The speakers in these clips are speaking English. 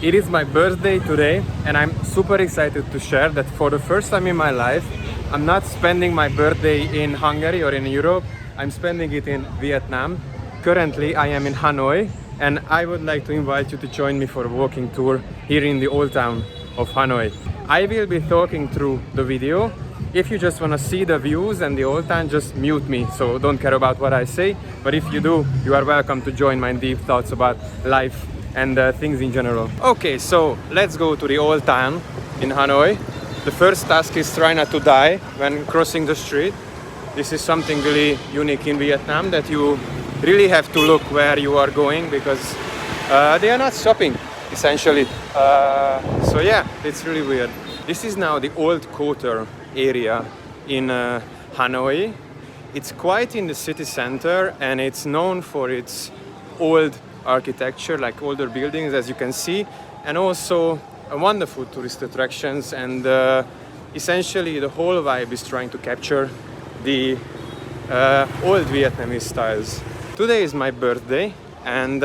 It is my birthday today, and I'm super excited to share that for the first time in my life, I'm not spending my birthday in Hungary or in Europe. I'm spending it in Vietnam. Currently, I am in Hanoi, and I would like to invite you to join me for a walking tour here in the old town of Hanoi. I will be talking through the video. If you just want to see the views and the old town, just mute me, so don't care about what I say. But if you do, you are welcome to join my deep thoughts about life and things in general. Okay, so let's go to the old town in Hanoi. The first task is try not to die when crossing the street. This is something really unique in Vietnam, that you really have to look where you are going, because they are not stopping, essentially. So yeah, it's really weird. This is now the old quarter area in Hanoi. It's quite in the city center, and it's known for its old architecture, like older buildings, as you can see, and also wonderful tourist attractions. And essentially the whole vibe is trying to capture the old Vietnamese styles. Today is my birthday, and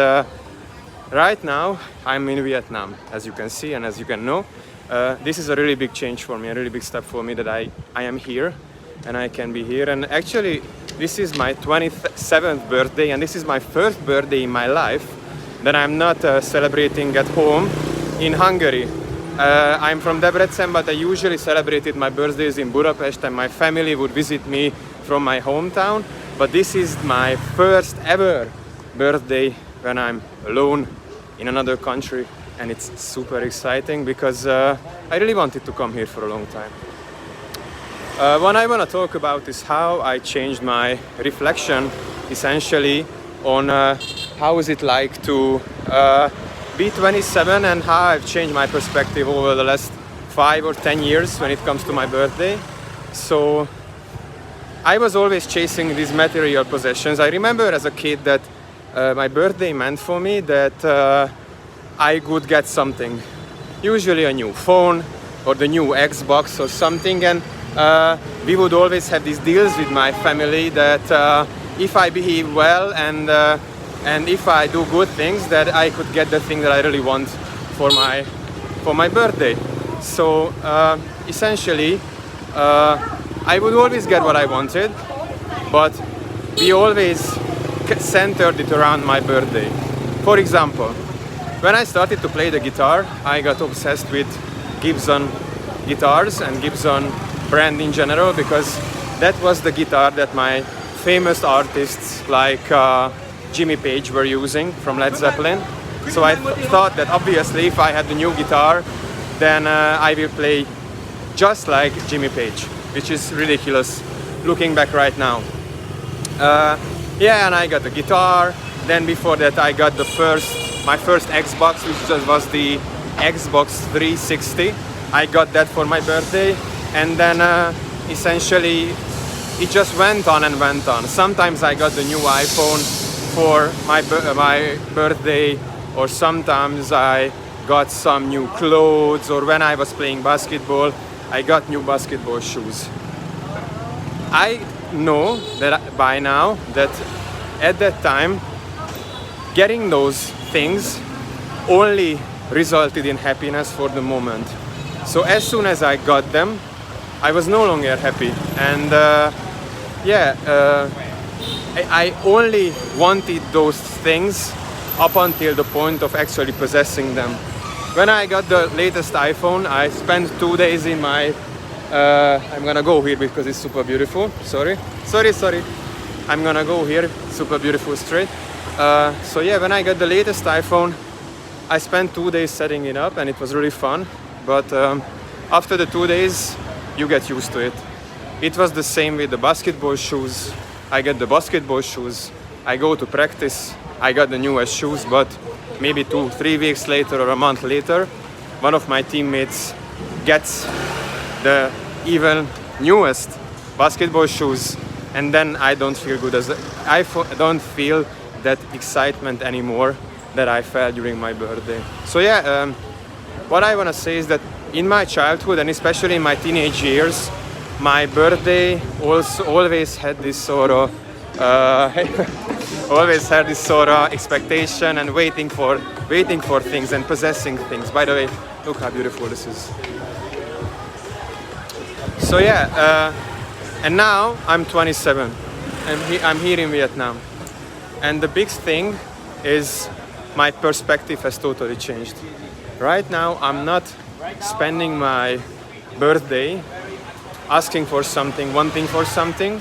right now I'm in Vietnam, as you can see and as you can know. This is a really big change for me, a really big step for me, that I am here and I can be here. And actually this is my 27th birthday, and this is my first birthday in my life that I'm not celebrating at home in Hungary. I'm from Debrecen, but I usually celebrated my birthdays in Budapest, and my family would visit me from my hometown. But this is my first ever birthday when I'm alone in another country, and it's super exciting because I really wanted to come here for a long time. What I want to talk about is how I changed my reflection, essentially, on how is it like to be 27, and how I've changed my perspective over the last 5 or 10 years when it comes to my birthday. So I was always chasing these material possessions. I remember as a kid that my birthday meant for me that I could get something, usually a new phone or the new Xbox or something, and we would always have these deals with my family that if I behave well and if I do good things, that I could get the thing that I really want for my birthday. So essentially I would always get what I wanted, but we always centered it around my birthday. For example, when I started to play the guitar, I got obsessed with Gibson guitars and Gibson brand in general, because that was the guitar that my famous artists like Jimmy Page were using from Led Zeppelin. So I thought that obviously if I had the new guitar, then I will play just like Jimmy Page, which is ridiculous looking back right now. Yeah, and I got the guitar. Then before that I got my first Xbox, which was the Xbox 360. I got that for my birthday, and then essentially it just went on and went on. Sometimes I got the new iPhone for my birthday, or sometimes I got some new clothes, or when I was playing basketball, I got new basketball shoes. I know that by now that at that time getting those things only resulted in happiness for the moment. So as soon as I got them, I was no longer happy, and I only wanted those things up until the point of actually possessing them. When I got the latest iPhone, I spent 2 days in my I'm gonna go here because it's super beautiful. Sorry. I'm gonna go here, super beautiful street. So yeah, when I got the latest iPhone, I spent 2 days setting it up, and it was really fun. But after the 2 days, you get used to it. It was the same with the basketball shoes. I get the basketball shoes, I go to practice, I got the newest shoes, but maybe 2-3 weeks later or a month later, one of my teammates gets the even newest basketball shoes, and then I don't feel good. I don't feel that excitement anymore that I felt during my birthday. So yeah, what I want to say is that in my childhood, and especially in my teenage years, my birthday also always had this sort of always had this sort of expectation and waiting for things and possessing things. By the way, look how beautiful this is. So yeah, and now I'm 27 and I'm here in Vietnam. And the big thing is my perspective has totally changed. Right now I'm not spending my birthday asking for something, wanting for something.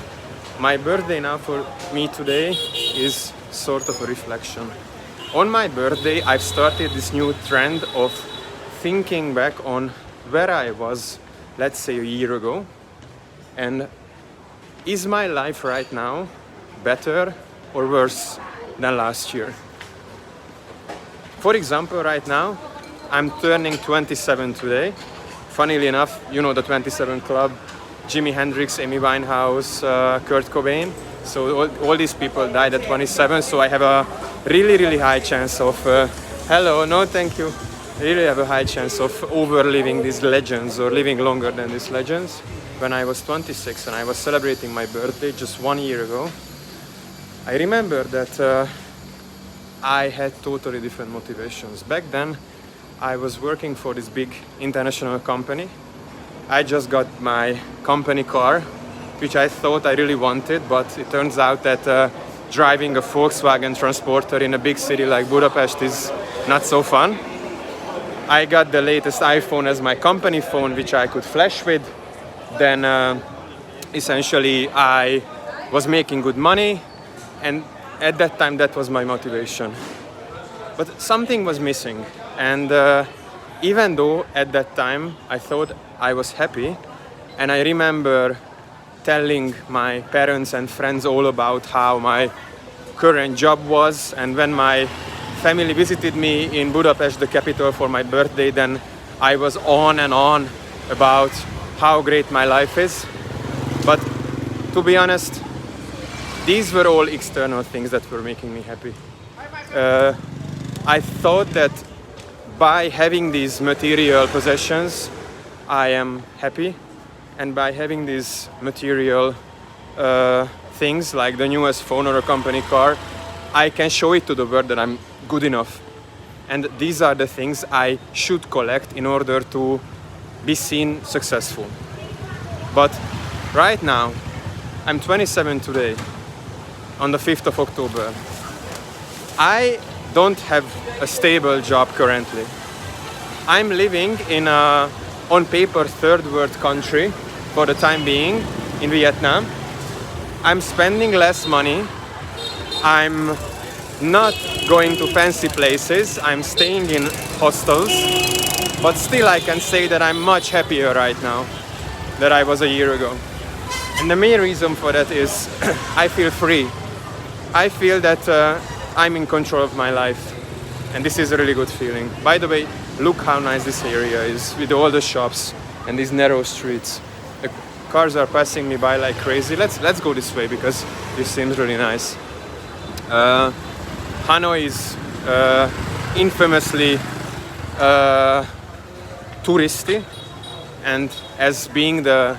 My birthday now for me today is sort of a reflection. On my birthday I've started this new trend of thinking back on where I was, let's say a year ago, and is my life right now better or worse than last year? For example, right now I'm turning 27 today. Funnily enough, you know the 27 Club, Jimi Hendrix, Amy Winehouse, Kurt Cobain. So all these people died at 27, so I have a really high chance of, hello, no thank you. I really have a high chance of overliving these legends or living longer than these legends. When I was 26 and I was celebrating my birthday just 1 year ago, I remember that I had totally different motivations. Back then, I was working for this big international company. I just got my company car, which I thought I really wanted, but it turns out that driving a Volkswagen Transporter in a big city like Budapest is not so fun. I got the latest iPhone as my company phone, which I could flash with. Then essentially I was making good money, and at that time that was my motivation. But something was missing, and even though at that time I thought I was happy, and I remember telling my parents and friends all about how my current job was, and when my family visited me in Budapest, the capital, for my birthday, then I was on and on about how great my life is. But to be honest, these were all external things that were making me happy. I thought that by having these material possessions, I am happy, and by having these material things like the newest phone or a company car, I can show it to the world that I'm good enough. And these are the things I should collect in order to be seen successful. But right now, I'm 27 today, on the 5th of October. I don't have a stable job currently. I'm living in a, on paper, third world country for the time being, in Vietnam. I'm spending less money. I'm not going to fancy places. I'm staying in hostels. But still I can say that I'm much happier right now than I was a year ago. And the main reason for that is I feel free. I feel that I'm in control of my life. And this is a really good feeling. By the way, look how nice this area is with all the shops and these narrow streets. The cars are passing me by like crazy. Let's go this way because this seems really nice. Hanoi is infamously touristy, and as being the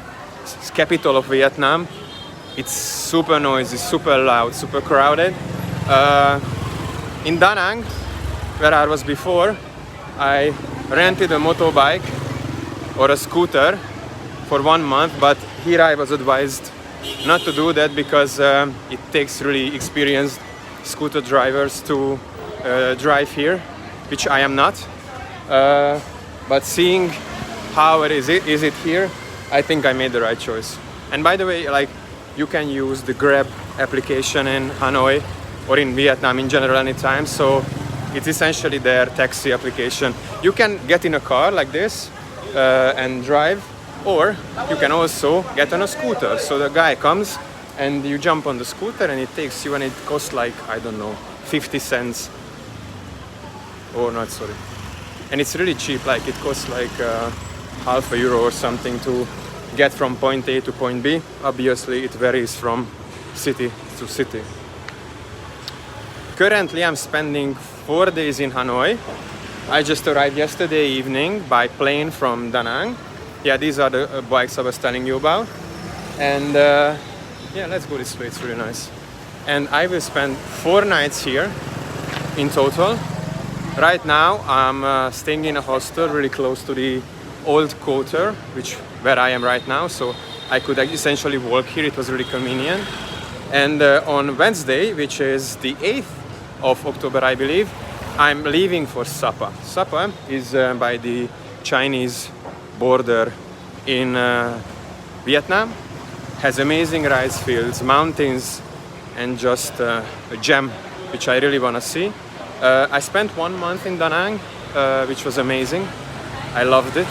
capital of Vietnam, it's super noisy, super loud, super crowded. In Da Nang, where I was before, I rented a motorbike or a scooter for 1 month, but here I was advised not to do that because it takes really experienced scooter drivers to drive here, which I am not. But seeing how it is here, I think I made the right choice. And by the way, like, you can use the Grab application in Hanoi or in Vietnam in general anytime. So it's essentially their taxi application. You can get in a car like this and drive, or you can also get on a scooter. So the guy comes and you jump on the scooter and it takes you, and it costs like, I don't know, 50 cents. Oh, not sorry. And it's really cheap, like it costs like half a euro or something to get from point A to point B. Obviously it varies from city to city. Currently I'm spending 4 days in Hanoi. I just arrived yesterday evening by plane from Da Nang. Yeah, these are the bikes I was telling you about. And yeah, let's go this way, it's really nice. and I will spend 4 nights here in total. Right now I'm staying in a hostel really close to the old quarter, where I am right now, so I could essentially walk here. It was really convenient. And on Wednesday, which is the 8th of October, I believe, I'm leaving for Sapa. Sapa is by the Chinese border in Vietnam. Has amazing rice fields, mountains, and just a gem which I really want to see. I spent 1 month in Da Nang, which was amazing. I loved it.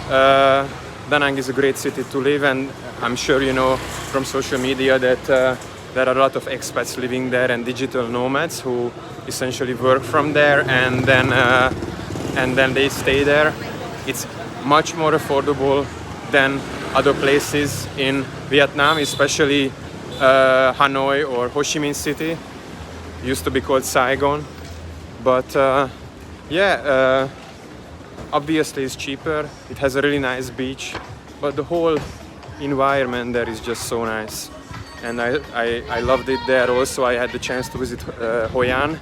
Da Nang is a great city to live, and I'm sure you know from social media that there are a lot of expats living there and digital nomads who essentially work from there and then they stay there. It's much more affordable than other places in Vietnam, especially Hanoi or Ho Chi Minh City. Used to be called Saigon, but obviously it's cheaper. It has a really nice beach, but the whole environment there is just so nice, and I loved it there. Also, I had the chance to visit Hoan,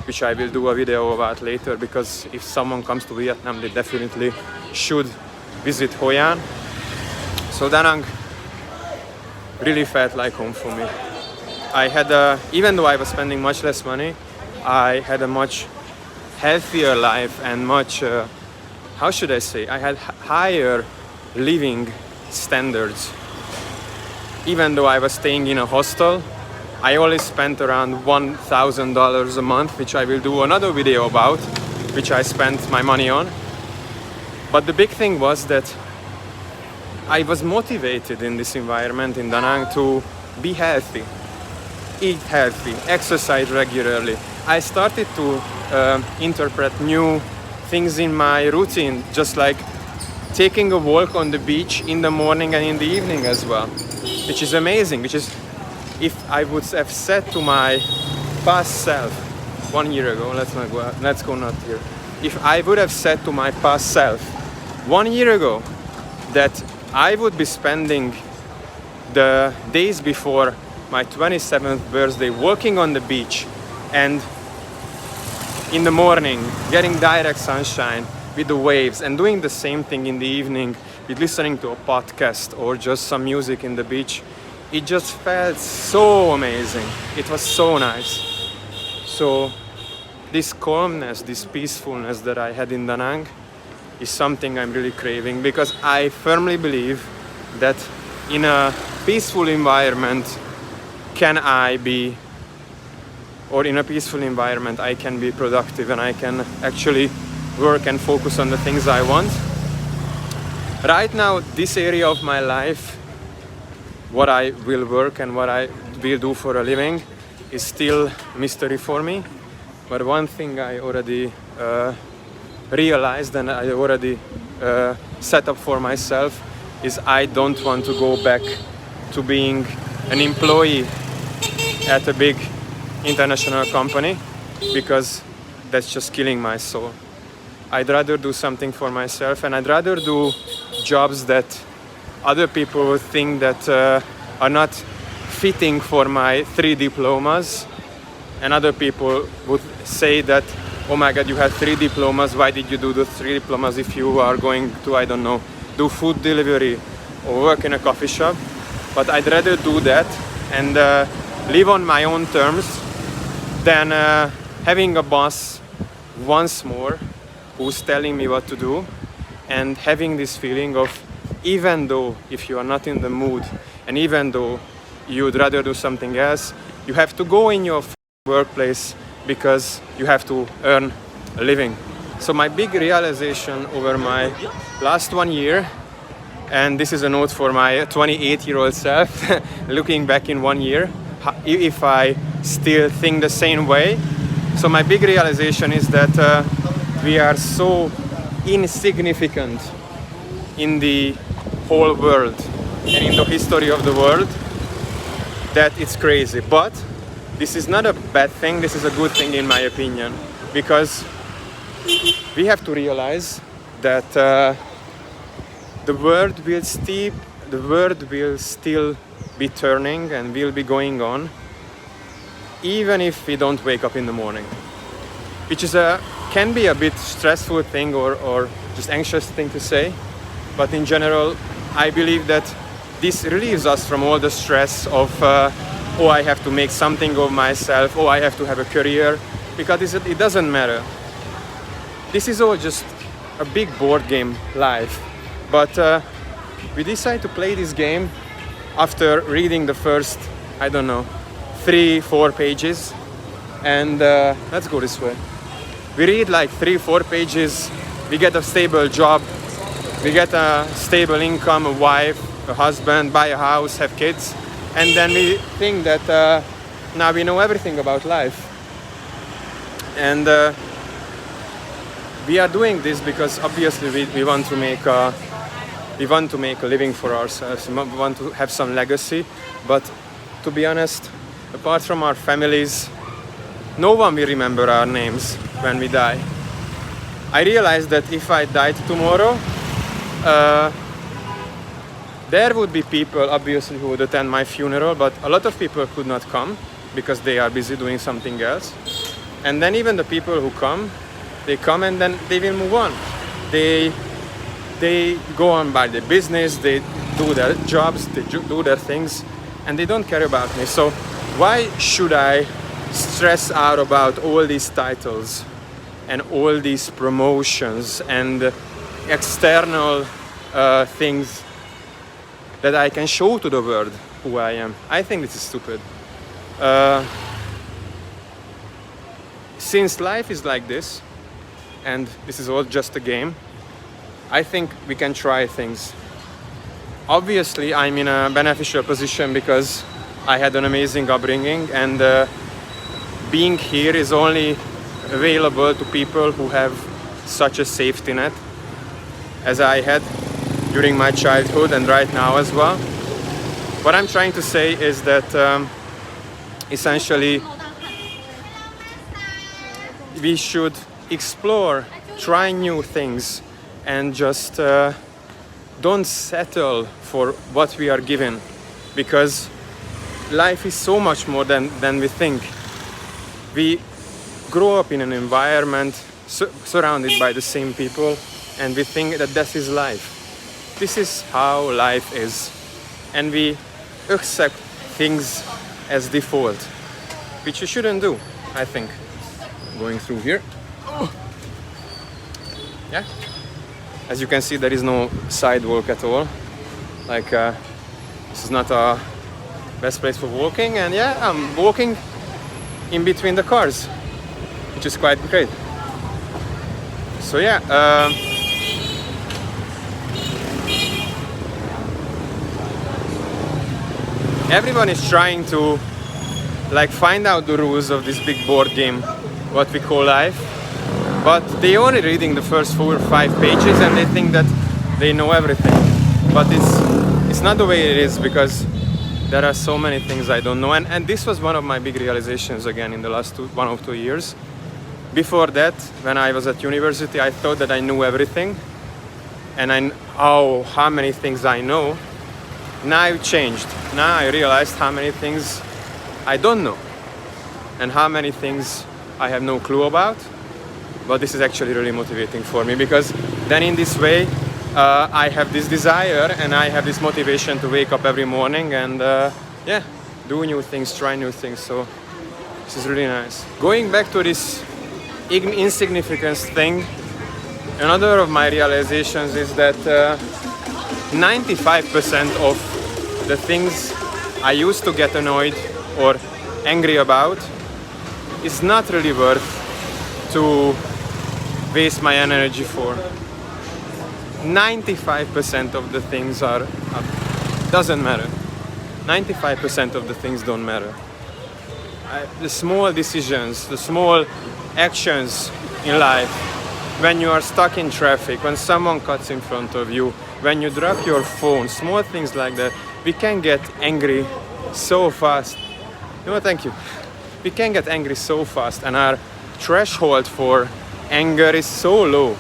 which I will do a video about later, because if someone comes to Vietnam, they definitely should visit Hoan. So Da Nang really felt like home for me. I had even though I was spending much less money, I had a much healthier life and much how should I say, I had higher living standards. Even though I was staying in a hostel, I only spent around $1,000 a month, which I will do another video about, which I spent my money on. But the big thing was that I was motivated in this environment in Da Nang to be healthy, eat healthy, exercise regularly. I started to interpret new things in my routine, just like taking a walk on the beach in the morning and in the evening as well, which is amazing. Which is, if I would have said to my past self 1 year ago, let's go not here. If I would have said to my past self 1 year ago that I would be spending the days before my 27th birthday walking on the beach, and in the morning getting direct sunshine with the waves, and doing the same thing in the evening with listening to a podcast or just some music in the beach, it just felt so amazing. It was so nice. So this calmness, this peacefulness that I had in Da Nang is something I'm really craving, because I firmly believe that in a peaceful environment in a peaceful environment I can be productive, and I can actually work and focus on the things I want. Right now, this area of my life, what I will work and what I will do for a living, is still a mystery for me. But one thing I already realized and I already set up for myself is I don't want to go back to being an employee at a big international company, because that's just killing my soul. I'd rather do something for myself, and I'd rather do jobs that other people would think that are not fitting for my 3 diplomas, and other people would say that, oh my god, you have 3 diplomas, why did you do the 3 diplomas if you are going to, I don't know, do food delivery or work in a coffee shop? But I'd rather do that and live on my own terms than having a boss once more who's telling me what to do, and having this feeling of, even though if you are not in the mood, and even though you would rather do something else, you have to go in your workplace because you have to earn a living. So my big realization over my last 1 year, and this is a note for my 28-year-old self, looking back in 1 year, if I still think the same way. So my big realization is that we are so insignificant in the whole world and in the history of the world that it's crazy. But this is not a bad thing, this is a good thing in my opinion, because we have to realize that the world will still be turning and will be going on even if we don't wake up in the morning, which is can be a bit stressful thing or just anxious thing to say, but in general, I believe that this relieves us from all the stress of oh, I have to make something of myself, oh, I have to have a career, because it doesn't matter. This is all just a big board game, life. But we decided to play this game after reading the first, I don't know, 3-4 pages. And let's go this way. We read like 3-4 pages, we get a stable job, we get a stable income, a wife, a husband, buy a house, have kids, and then we think that now we know everything about life. And we are doing this because obviously we want to make a living for ourselves. We want to have some legacy. But to be honest, apart from our families, no one will remember our names when we die. I realized that if I died tomorrow, there would be people obviously who would attend my funeral, but a lot of people could not come because they are busy doing something else. And then even the people who come, they come and then they will move on. They go on by their business, they do their jobs, they do their things, and they don't care about me. So why should I stress out about all these titles and all these promotions and external things that I can show to the world who I am? I think this is stupid. Since life is like this, and this is all just a game, I think we can try things. Obviously, I'm in a beneficial position because I had an amazing upbringing, and being here is only available to people who have such a safety net as I had during my childhood and right now as well. What I'm trying to say is that essentially we should explore, try new things, and just don't settle for what we are given, because life is so much more than we think. We grow up in an environment surrounded by the same people, and we think that this is life. This is how life is, and we accept things as default, which you shouldn't do, I think. Going through here. Yeah. As you can see, there is no sidewalk at all. Like this is not a best place for walking, and yeah, I'm walking in between the cars, which is quite great. So yeah, everyone is trying to like find out the rules of this big board game, what we call life, but they only reading the first 4 or 5 pages and they think that they know everything. But it's not the way it is, because there are so many things I don't know, and this was one of my big realizations again in the last 1 or 2 years. Before that, when I was at university, I thought that I knew everything, and how many things I know. Now it changed. Now I realized how many things I don't know and how many things I have no clue about. But this is actually really motivating for me, because then in this way I have this desire and I have this motivation to wake up every morning and yeah, do new things, try new things. So this is really nice. Going back to this insignificance thing, another of my realizations is that 95% of the things I used to get annoyed or angry about is not really worth to waste my energy for. 95% of the things doesn't matter. 95% of the things don't matter. The small decisions, the small actions in life, when you are stuck in traffic, when someone cuts in front of you, when you drop your phone, small things like that, we can get angry so fast. No, thank you. We can get angry so fast, and our threshold for anger is so low,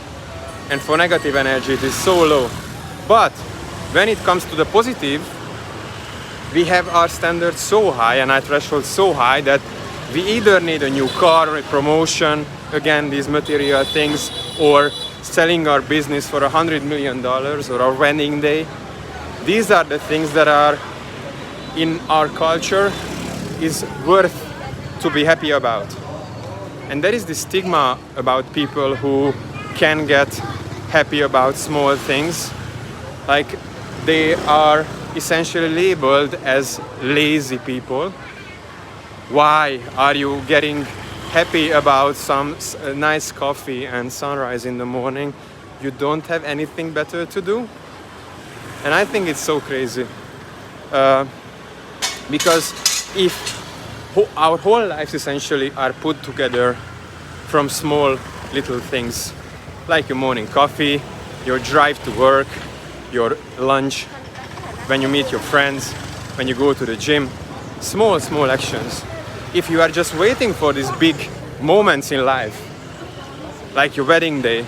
and for negative energy it is so low. But when it comes to the positive, we have our standards so high and our threshold so high that We either need a new car or a promotion, again, these material things, or selling our business for $100 million or our wedding day. These are the things that are in our culture is worth to be happy about. And there is this stigma about people who can get happy about small things. Like they are essentially labeled as lazy people. Why are you getting happy about some nice coffee and sunrise in the morning? You don't have anything better to do? And I think it's so crazy. Because if our whole lives essentially are put together from small little things, like your morning coffee, your drive to work, your lunch, when you meet your friends, when you go to the gym, small actions. If you are just waiting for these big moments in life, like your wedding day,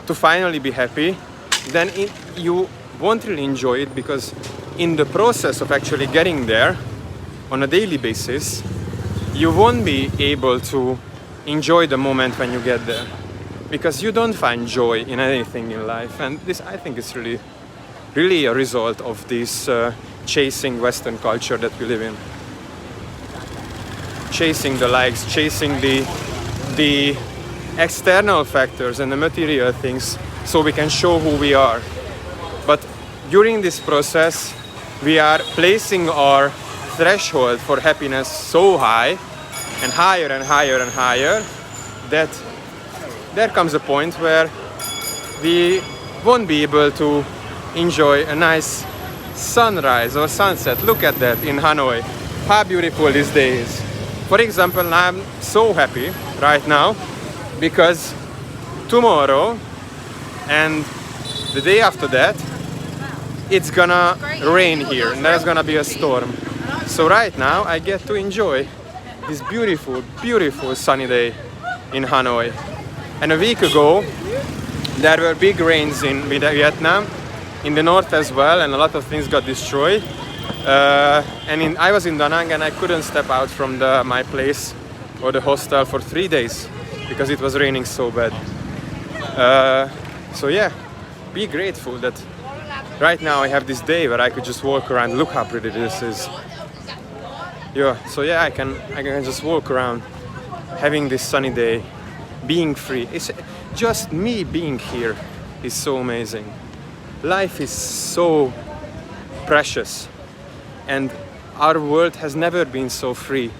to finally be happy, then you won't really enjoy it, because in the process of actually getting there on a daily basis, you won't be able to enjoy the moment when you get there, because you don't find joy in anything in life. And this, I think, is really a result of this chasing Western culture that we live in. Chasing the likes, chasing the external factors and the material things so we can show who we are. But during this process, we are placing our threshold for happiness so high and higher and higher and higher that there comes a point where we won't be able to enjoy a nice sunrise or sunset. Look at that in Hanoi. How beautiful this day is. For example, I'm so happy right now because tomorrow and the day after that, it's gonna rain here and there's gonna be a storm. So right now I get to enjoy this beautiful, beautiful sunny day in Hanoi. And a week ago, there were big rains in Vietnam, in the north as well, and a lot of things got destroyed. I was in Da Nang and I couldn't step out from my place or the hostel for 3 days because it was raining so bad. So yeah, be grateful that right now I have this day where I could just walk around. Look how pretty this is. Yeah, so yeah, I can just walk around having this sunny day, being free. It's just me being here is so amazing. Life is so precious, and our world has never been so free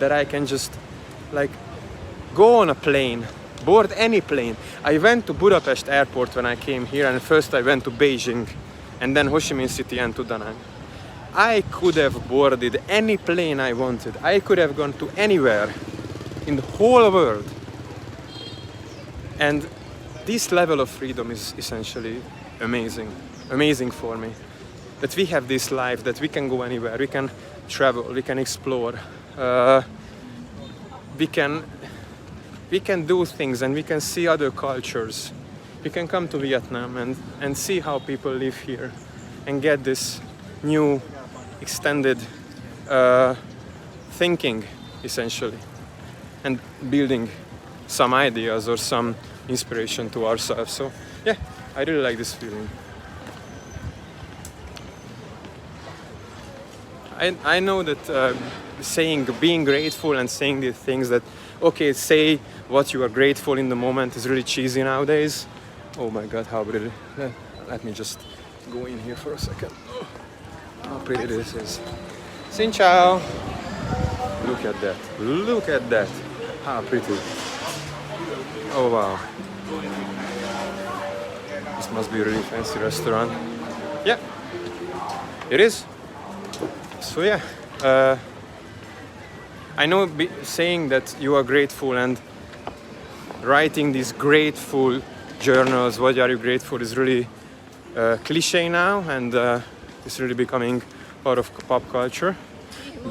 that I can just like go on a plane, board any plane. I went to Budapest airport when I came here, and first I went to Beijing and then Ho Chi Minh City and to Da Nang. I could have boarded any plane I wanted. I could have gone to anywhere in the whole world. And this level of freedom is essentially amazing for me. That we have this life, that we can go anywhere, we can travel, we can explore, we can do things and we can see other cultures. We can come to Vietnam and see how people live here and get this new extended thinking essentially, and building some ideas or some inspiration to ourselves. So yeah, I really like this feeling. I know that being grateful and saying the things that, okay, say what you are grateful in the moment is really cheesy nowadays. Oh my God, how pretty. Let me just go in here for a second. Oh, how pretty this is. Xin chào. Look at that. Look at that. How pretty. Oh wow. This must be a really fancy restaurant. Yeah, it is. So yeah, I know saying that you are grateful and writing these grateful journals, what are you grateful, is really cliche now, and it's really becoming part of pop culture.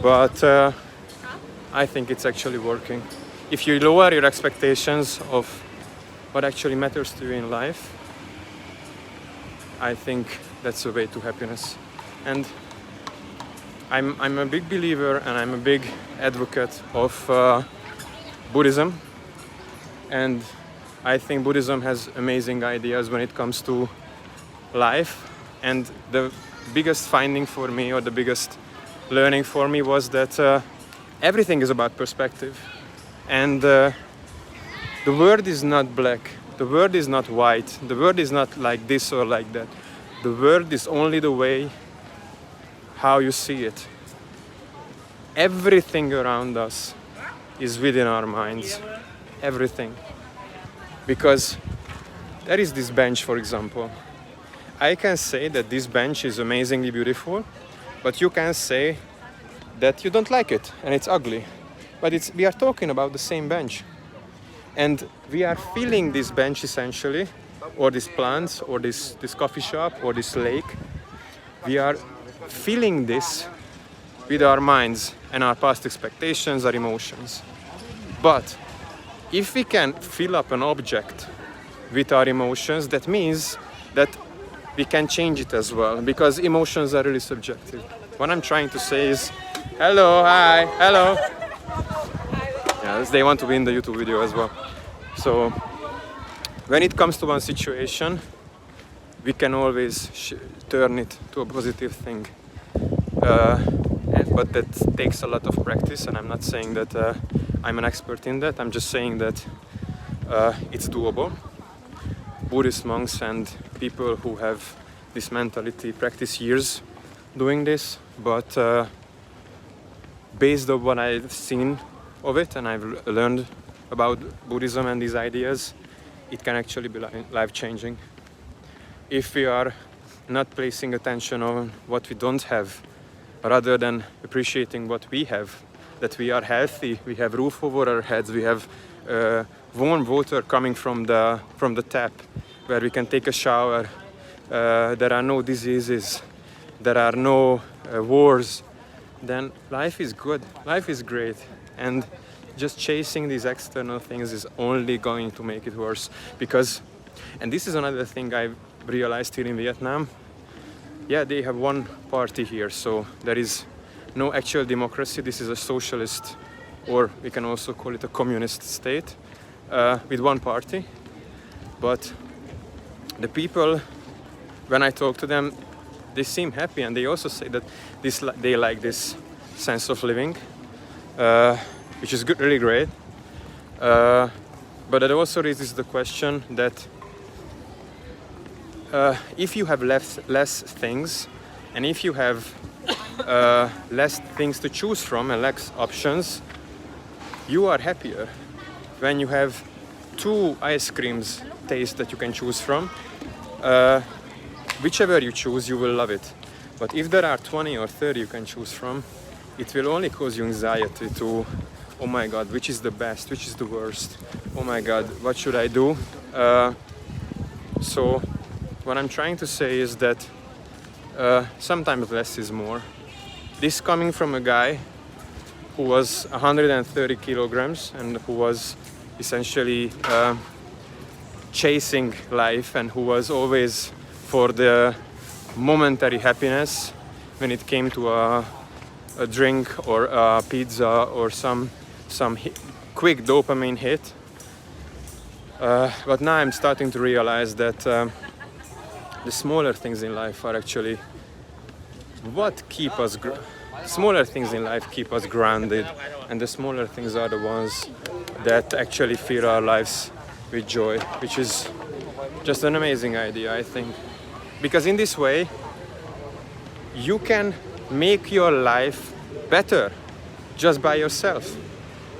But I think it's actually working. If you lower your expectations of what actually matters to you in life, I think that's the way to happiness. And I'm a big believer and I'm a big advocate of Buddhism, and I think Buddhism has amazing ideas when it comes to life. And the biggest finding for me, or the biggest learning for me, was that everything is about perspective. And the world is not black, the world is not white, the world is not like this or like that. The world is only the way how you see it. Everything around us is within our minds. Everything. Because there is this bench, for example. I can say that this bench is amazingly beautiful, but you can say that you don't like it and it's ugly. But we are talking about the same bench. And we are feeling this bench essentially, or this plant, or this coffee shop, or this lake. We are feeling this with our minds and our past expectations, our emotions. But if we can fill up an object with our emotions, that means that we can change it as well, because emotions are really subjective. What I'm trying to say is, hello, hi, hello. Yes, they want to be in the YouTube video as well. So when it comes to one situation, we can always turn it to a positive thing. But that takes a lot of practice, and I'm not saying that I'm an expert in that. I'm just saying that it's doable. Buddhist monks and people who have this mentality practice years doing this, but based on what I've seen of it and I've learned about Buddhism and these ideas, it can actually be life-changing. If we are not placing attention on what we don't have, rather than appreciating what we have, that we are healthy, we have roof over our heads, we have warm water coming from the tap, where we can take a shower, there are no diseases, there are no wars, then life is good, life is great. And just chasing these external things is only going to make it worse. Because, and this is another thing I've realized here in Vietnam, yeah, they have one party here, so there is no actual democracy. This is a socialist, or we can also call it a communist state, with one party. But the people, when I talk to them, they seem happy, and they also say that they like this sense of living, which is good, really great. But it also raises the question that if you have less things, and if you have less things to choose from and less options, you are happier. When you have 2 ice creams taste that you can choose from, whichever you choose, you will love it. But if there are 20 or 30 you can choose from, it will only cause you anxiety to, oh my God, which is the best, which is the worst? Oh my God, what should I do? So what I'm trying to say is that sometimes less is more. This coming from a guy who was 130 kilograms and who was essentially chasing life, and who was always for the momentary happiness when it came to a drink or a pizza or some quick dopamine hit. But now I'm starting to realize that the smaller things in life are actually what keep us smaller things in life keep us grounded, and the smaller things are the ones that actually fill our lives with joy, which is just an amazing idea, I think. Because in this way you can make your life better just by yourself.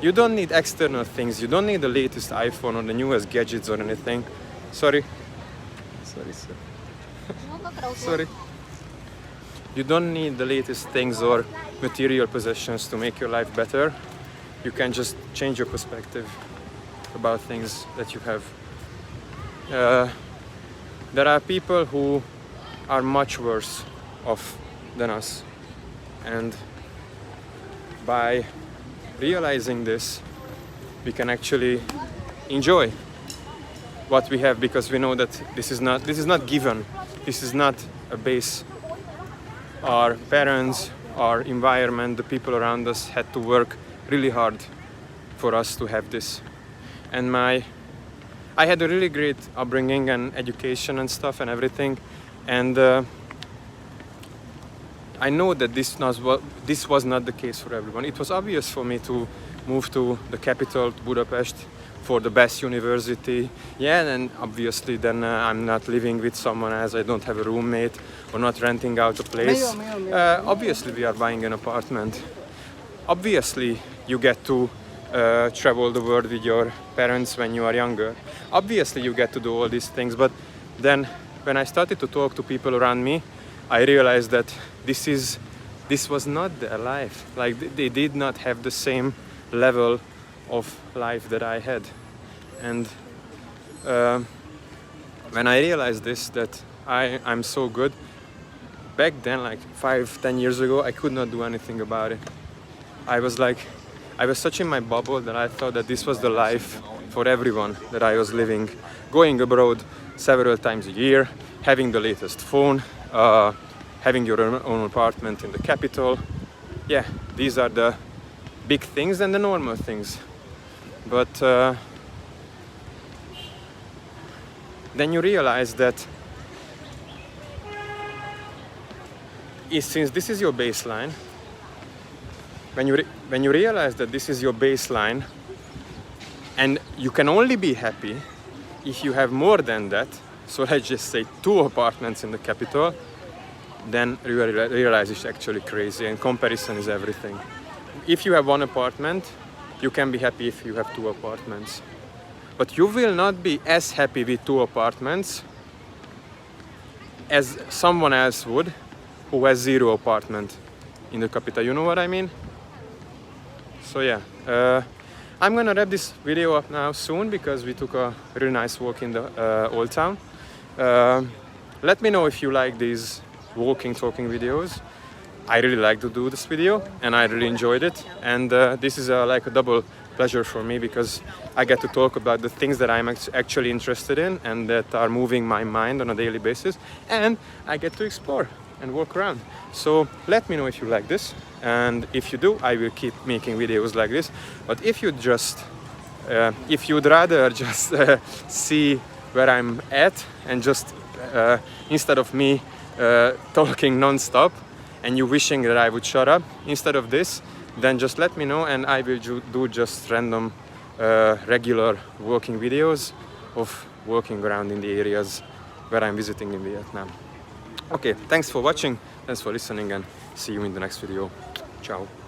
You don't need external things, you don't need the latest iPhone or the newest gadgets or anything. Sorry, sir. Sorry. You don't need the latest things or material possessions to make your life better. You can just change your perspective about things that you have. There are people who are much worse off than us, and by realizing this, we can actually enjoy what we have, because we know that this is not given. This is not a base. Our parents, our environment, the people around us had to work really hard for us to have this. And I had a really great upbringing and education and stuff and everything, and I know that this was not the case for everyone. It was obvious for me to move to the capital, to Budapest, for the best university. Yeah, and obviously then I'm not living with someone else, I don't have a roommate, or not renting out a place. Obviously we are buying an apartment. Obviously you get to travel the world with your parents when you are younger. Obviously you get to do all these things, but then when I started to talk to people around me, I realized that this was not their life. Like they did not have the same level of life that I had. And when I realized this, that I'm so good, back then, like 5-10 years ago, I could not do anything about it. I was such in my bubble that I thought that this was the life for everyone that I was living. Going abroad several times a year, having the latest phone, having your own apartment in the capital. Yeah, these are the big things and the normal things. But then you realize that since this is your baseline, when you realize that this is your baseline and you can only be happy if you have more than that, so let's just say 2 apartments in the capital, then you realize it's actually crazy, and comparison is everything. If you have 1 apartment, you can be happy if you have 2 apartments. But you will not be as happy with 2 apartments as someone else would who has 0 apartment in the capital. You know what I mean? So yeah, I'm gonna wrap this video up now soon because we took a really nice walk in the old town. Let me know if you like these walking, talking videos. I really like to do this video and I really enjoyed it, and this is like a double pleasure for me because I get to talk about the things that I'm actually interested in and that are moving my mind on a daily basis, and I get to explore and walk around. So let me know if you like this, and if you do, I will keep making videos like this. But if you just if you'd rather just see where I'm at and just instead of me talking non-stop and you wishing that I would shut up instead of this, then just let me know and I will do just random regular walking videos of walking around in the areas where I'm visiting in Vietnam. Okay, thanks for watching, thanks for listening, and see you in the next video. Ciao.